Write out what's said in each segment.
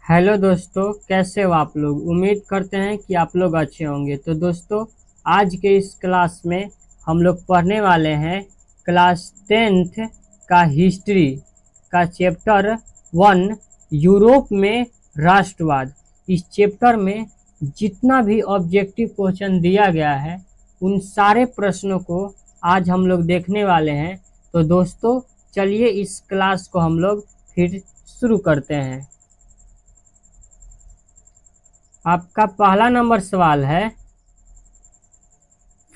Hello दोस्तों, कैसे हो आप लोग। उम्मीद करते हैं कि आप लोग अच्छे होंगे। तो दोस्तों, आज के इस क्लास में हम लोग पढ़ने वाले हैं क्लास 10th का हिस्ट्री का चैप्टर 1 यूरोप में राष्ट्रवाद। इस चैप्टर में जितना भी ऑब्जेक्टिव क्वेश्चन दिया गया है उन सारे प्रश्नों को आज हम लोग देखने वाले हैं। तो दोस्तों, चलिए इस क्लास को हम लोग फिर शुरू करते हैं। आपका पहला नंबर सवाल है,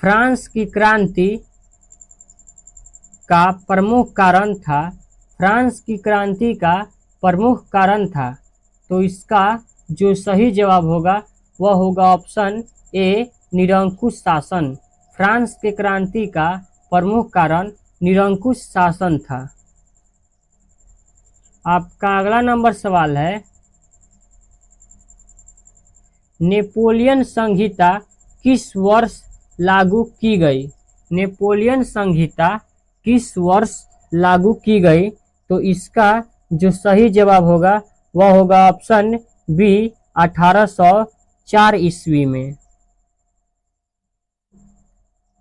फ्रांस की क्रांति का प्रमुख कारण था। फ्रांस की क्रांति का प्रमुख कारण था। तो इसका जो सही जवाब होगा वह होगा ऑप्शन ए, निरंकुश शासन। फ्रांस की क्रांति का प्रमुख कारण निरंकुश शासन था। आपका अगला नंबर सवाल है, नेपोलियन संहिता किस वर्ष लागू की गई। नेपोलियन संहिता किस वर्ष लागू की गई। तो इसका जो सही जवाब होगा वह होगा ऑप्शन बी, 1804 ईस्वी में।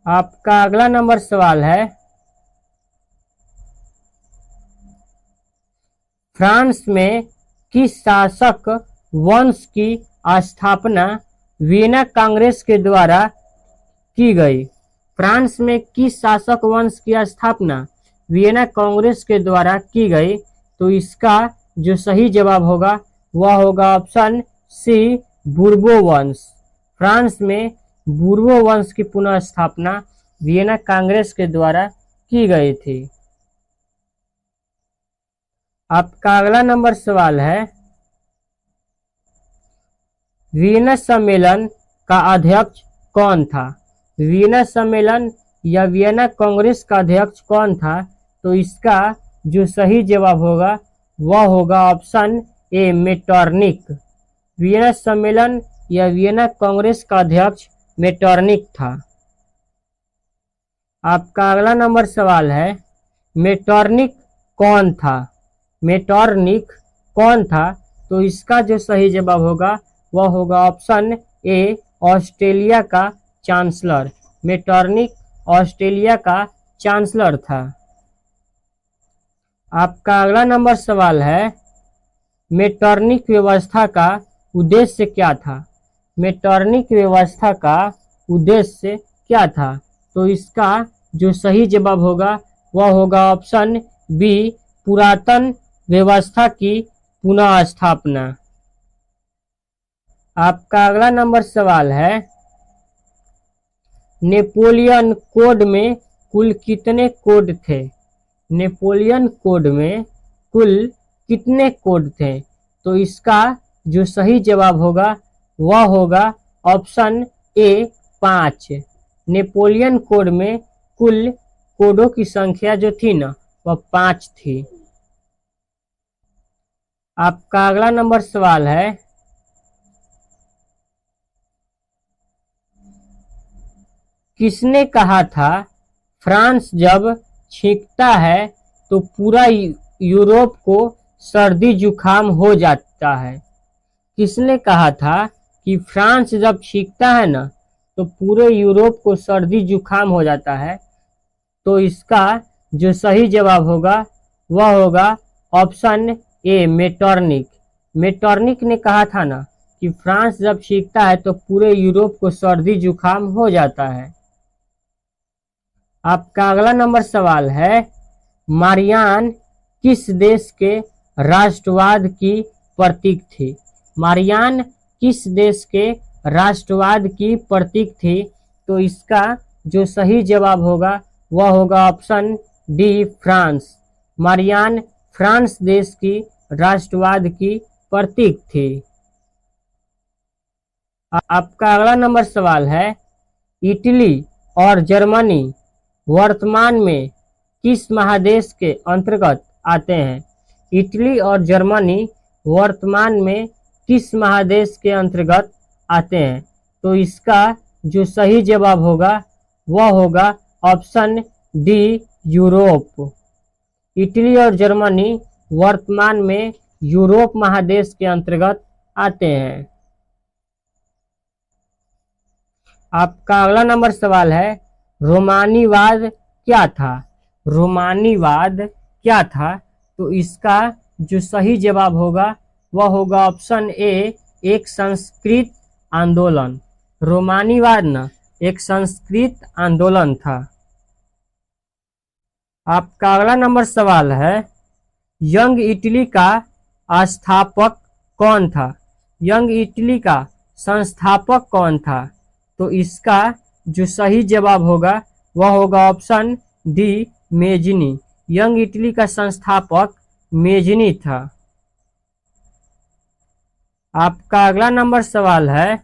आपका अगला नंबर सवाल है, फ्रांस में किस शासक वंश की स्थापना वियना कांग्रेस के द्वारा की गई। फ्रांस में किस शासक वंश की स्थापना वियना कांग्रेस के द्वारा की गई। तो इसका जो सही जवाब होगा वह होगा ऑप्शन सी, बूर्बो वंश। फ्रांस में बूर्बो वंश की पुनः स्थापना वियना कांग्रेस के द्वारा की गई थी। आपका अगला नंबर सवाल है, वियना सम्मेलन का अध्यक्ष कौन था। वियना सम्मेलन या वियना कांग्रेस का अध्यक्ष कौन था। तो इसका जो सही जवाब होगा वह होगा ऑप्शन ए, मेटरनिक। वियना सम्मेलन या वियना कांग्रेस का अध्यक्ष मेटरनिक था। आपका अगला नंबर सवाल है, मेटरनिक कौन था। मेटरनिक कौन था। तो इसका जो सही जवाब होगा वह होगा ऑप्शन ए, ऑस्ट्रेलिया का चांसलर। मेटरनिक ऑस्ट्रेलिया का चांसलर था। आपका अगला नंबर सवाल है, मेटरनिक व्यवस्था का उद्देश्य क्या था। मेटरनिक व्यवस्था का उद्देश्य क्या था। तो इसका जो सही जवाब होगा वह होगा ऑप्शन बी, पुरातन व्यवस्था की पुनः स्थापना। आपका अगला नंबर सवाल है, नेपोलियन कोड में कुल कितने कोड थे। नेपोलियन कोड में कुल कितने कोड थे। तो इसका जो सही जवाब होगा वह होगा ऑप्शन ए, 5। नेपोलियन कोड में कुल कोडों की संख्या जो थी ना वह 5 थी। आपका अगला नंबर सवाल है, किसने कहा था फ्रांस जब छींकता है तो पूरा यूरोप को सर्दी जुकाम हो जाता है। किसने कहा था कि फ्रांस जब छींकता है ना तो पूरे यूरोप को सर्दी जुकाम हो जाता है। तो इसका जो सही जवाब होगा वह होगा ऑप्शन ए, मेटरनिक। मेटरनिक ने कहा था ना कि फ्रांस जब छींकता है तो पूरे यूरोप को सर्दी जुकाम हो जाता है। आपका अगला नंबर सवाल है, मारियान किस देश के राष्ट्रवाद की प्रतीक थी। मारियान किस देश के राष्ट्रवाद की प्रतीक थी। तो इसका जो सही जवाब होगा वह होगा option D, France. Marianne France देश की राष्ट्रवाद की प्रतीक थी। आपका अगला नंबर सवाल है, इटली और जर्मनी वर्तमान में किस महादेश के अंतर्गत आते हैं। इटली और जर्मनी वर्तमान में किस महादेश के अंतर्गत आते हैं। तो इसका जो सही जवाब होगा वह होगा ऑप्शन डी, यूरोप। इटली और जर्मनी वर्तमान में यूरोप महादेश के अंतर्गत आते हैं। आपका अगला नंबर सवाल है, रोमानीवाद क्या था? रोमानीवाद क्या था? तो इसका जो सही जवाब होगा वह होगा ऑप्शन ए, एक संस्कृत आंदोलन। रोमानीवाद ना एक संस्कृत आंदोलन था। आपका अगला नंबर सवाल है, यंग इटली का स्थापक कौन था? यंग इटली का संस्थापक कौन था? तो इसका जो सही जवाब होगा वह होगा option D, Mazzini. Young Italy का संस्थापक मेजनी था। आपका अगला नंबर सवाल है,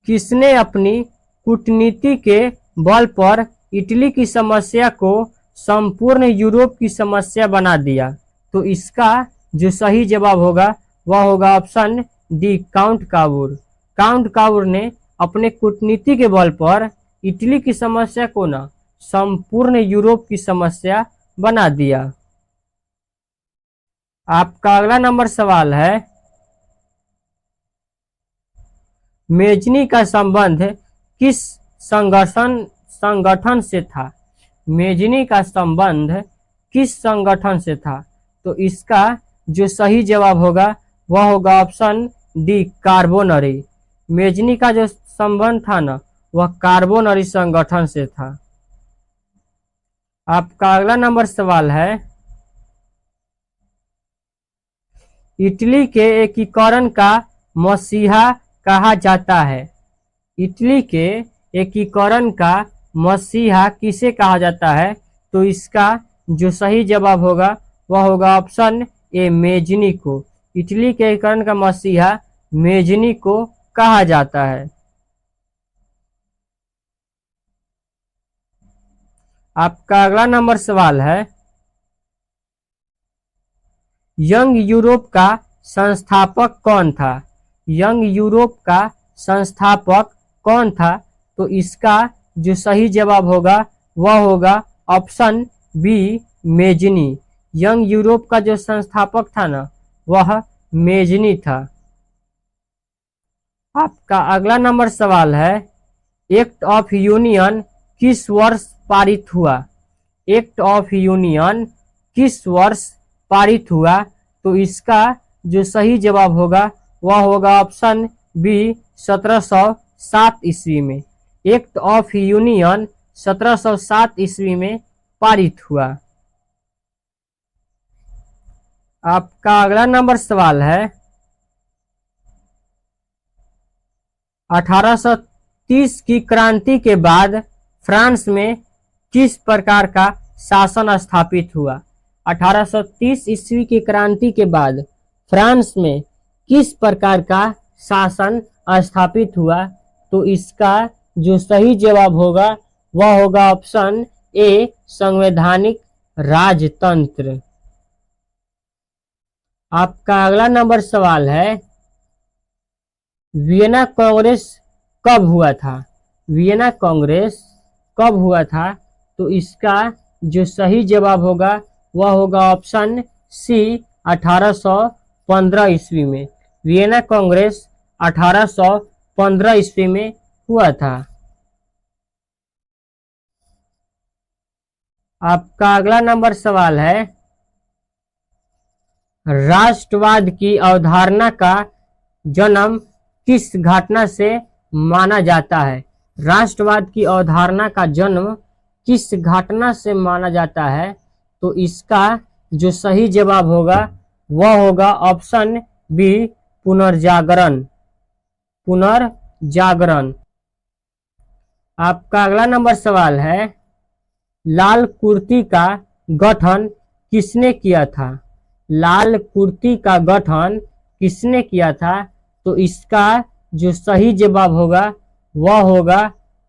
किसने अपनी कूटनीति के बल पर इटली की समस्या को संपूर्ण यूरोप की समस्या बना दिया? तो इसका जो सही जवाब होगा वह होगा ऑप्शन डी, काउंट काबूर। काउंट काबूर ने अपने कूटनीति के बल पर इटली की समस्या को न संपूर्ण यूरोप की समस्या बना दिया। आपका अगला नंबर सवाल है, मेजनी का संबंध किस संगठन से था? मेजनी का संबंध किस संगठन से था? तो इसका जो सही जवाब होगा वह होगा ऑप्शन डी, कार्बोनरी। मेजनी का जो संबंध था ना वह कार्बोनरी संगठन से था। आपका अगला नंबर सवाल है, इटली के एकीकरण का मसीहा कहा जाता है? इटली के एकीकरण का मसीहा किसे कहा जाता है? तो इसका जो सही जवाब होगा वह होगा ऑप्शन ए, मेजनी को। इटली के एकीकरण का मसीहा मेजनी को कहा जाता है। आपका अगला नंबर सवाल है, यंग यूरोप का संस्थापक कौन था? यंग यूरोप का संस्थापक कौन था? तो इसका जो सही जवाब होगा वह होगा option B, Mazzini. Young Europe का जो संस्थापक था ना वह मेजनी था। आपका अगला नंबर सवाल है, एक्ट ऑफ यूनियन किस वर्ष पारित हुआ? एक्ट ऑफ यूनियन किस वर्ष पारित हुआ? तो इसका जो सही जवाब होगा वह होगा ऑप्शन बी, 1707 ईस्वी में। एक्ट ऑफ यूनियन 1707 ईस्वी में पारित हुआ। आपका अगला नंबर सवाल है, 1830 की क्रांति के बाद फ्रांस में किस प्रकार का शासन स्थापित हुआ? 1830 ईस्वी की क्रांति के बाद फ्रांस में किस प्रकार का शासन स्थापित हुआ? तो इसका जो सही जवाब होगा वह होगा ऑप्शन ए, संवैधानिक राजतंत्र। आपका अगला नंबर सवाल है, वियना कांग्रेस कब हुआ था? वियना कांग्रेस कब हुआ था? तो इसका जो सही जवाब होगा वह होगा ऑप्शन सी, 1815 ईस्वी में। वियना कांग्रेस 1815 ईस्वी में हुआ था। आपका अगला नंबर सवाल है, राष्ट्रवाद की अवधारणा का जन्म किस घटना से माना जाता है? राष्ट्रवाद की अवधारणा का जन्म किस घटना से माना जाता है? तो इसका जो सही जवाब होगा वह होगा ऑप्शन बी, पुनर्जागरण। पुनर्जागरण। आपका अगला नंबर सवाल है, लाल कुर्ती का गठन किसने किया था? लाल कुर्ती का गठन किसने किया था? तो इसका जो सही जवाब होगा वह होगा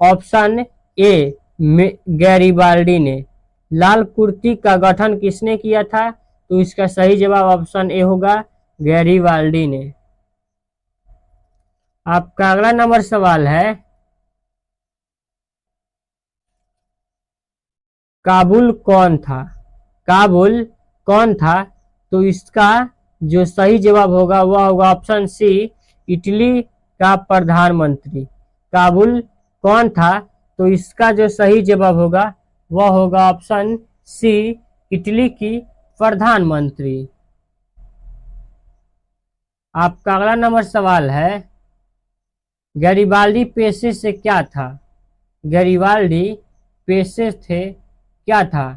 ऑप्शन ए, गैरिबाल्डी ने। लाल कुर्ती का गठन किसने किया था? तो इसका सही जवाब ऑप्शन ए होगा, गैरिबाल्डी ने। आपका अगला नंबर सवाल है, काबुल कौन था? काबुल कौन था? तो इसका जो सही जवाब होगा वह होगा ऑप्शन सी, इटली का प्रधानमंत्री। काबुल कौन था? तो इसका जो सही जवाब होगा वह होगा ऑप्शन सी, इटली की प्रधानमंत्री। आपका अगला नंबर सवाल है, गैरिबाल्डी पेशे से क्या था? गैरिबाल्डी पेशे थे क्या था?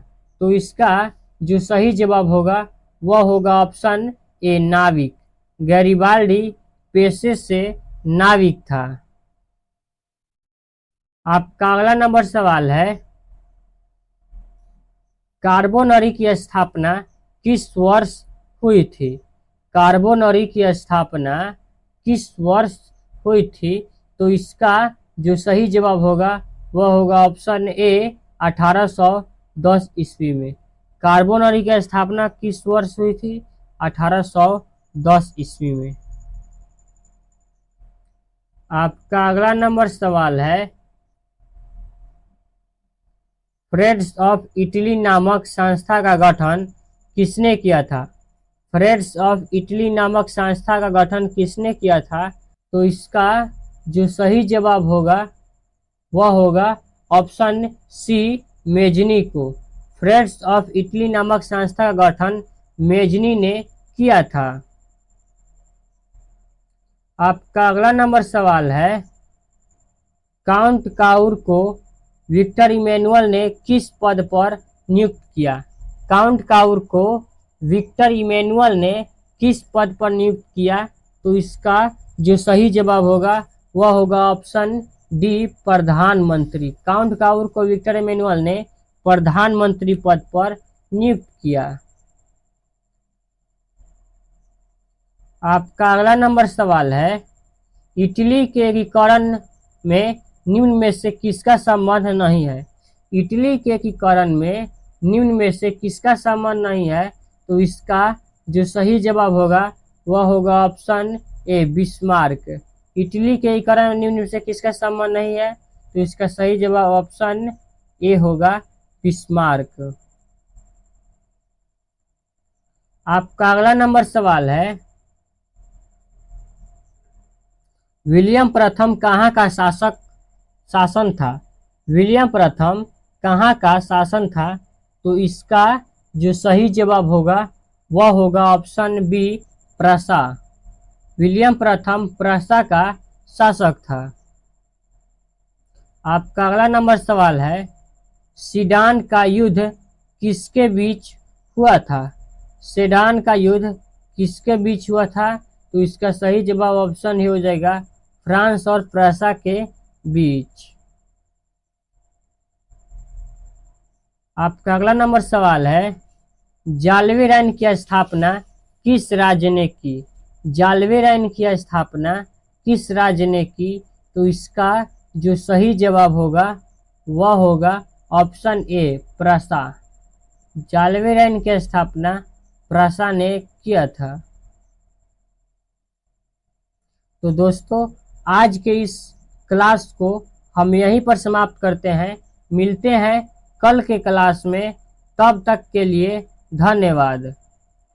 तो इसका जो सही जवाब होगा वह होगा ऑप्शन ए, नाविक। गैरिबाल्डी पेशे से नाविक था। आपका अगला नंबर सवाल है, कार्बोनरी की स्थापना किस वर्ष हुई थी? कार्बोनरी की स्थापना किस वर्ष हुई थी? तो इसका जो सही जवाब होगा वह होगा ऑप्शन ए, 1810 ईस्वी में। कार्बोनरी की स्थापना किस वर्ष हुई थी? 1810 ईस्वी में। आपका अगला नंबर सवाल है, फ्रेंड्स ऑफ इटली नामक संस्था का गठन किसने किया था? फ्रेंड्स ऑफ इटली नामक संस्था का गठन किसने किया था? तो इसका जो सही जवाब होगा वह होगा ऑप्शन सी, मेजनी को। फ्रेंड्स ऑफ इटली नामक संस्था का गठन मेजनी ने किया था। आपका अगला नंबर सवाल है, काउंट काउर को विक्टर इमैनुअल ने किस पद पर नियुक्त किया? काउंट काउर को विक्टर इमैनुअल ने किस पद पर नियुक्त किया? तो इसका जो सही जवाब होगा वह होगा ऑप्शन डी, प्रधानमंत्री। काउंट काउर को विक्टर इमैनुअल ने प्रधानमंत्री पद पर नियुक्त किया। आपका अगला नंबर सवाल है, इटली के एकीकरण में निम्न में से किसका संबंध नहीं है? इटली के एकीकरण में निम्न में से किसका संबंध नहीं है? तो इसका जो सही जवाब होगा वह होगा ऑप्शन ए, बिस्मार्क। इटली के एकीकरण में निम्न में से किसका संबंध नहीं है? तो इसका सही जवाब ऑप्शन ए होगा, बिस्मार्क। आपका अगला नंबर सवाल है, विलियम प्रथम कहाँ का शासन था? विलियम प्रथम कहाँ का शासन था? तो इसका जो सही जवाब होगा वह होगा ऑप्शन बी, प्रसा। विलियम प्रथम प्रसा का शासक था। आपका अगला नंबर सवाल है, सीडान का युद्ध किसके बीच हुआ था? सीडान का युद्ध किसके बीच हुआ था? तो इसका सही जवाब ऑप्शन ही हो जाएगा, फ्रांस और प्रसा के बीच। आपका अगला नंबर सवाल है, जालवे रैन की स्थापना किस राज्य ने की? जालवे रैन की स्थापना किस राज्य ने की? तो इसका जो सही जवाब होगा वह होगा ऑप्शन ए, प्रसा। जालवे रैन की स्थापना प्रसा ने किया था। तो दोस्तों, आज के इस क्लास को हम यहीं पर समाप्त करते हैं। मिलते हैं कल के क्लास में, तब तक के लिए धन्यवाद।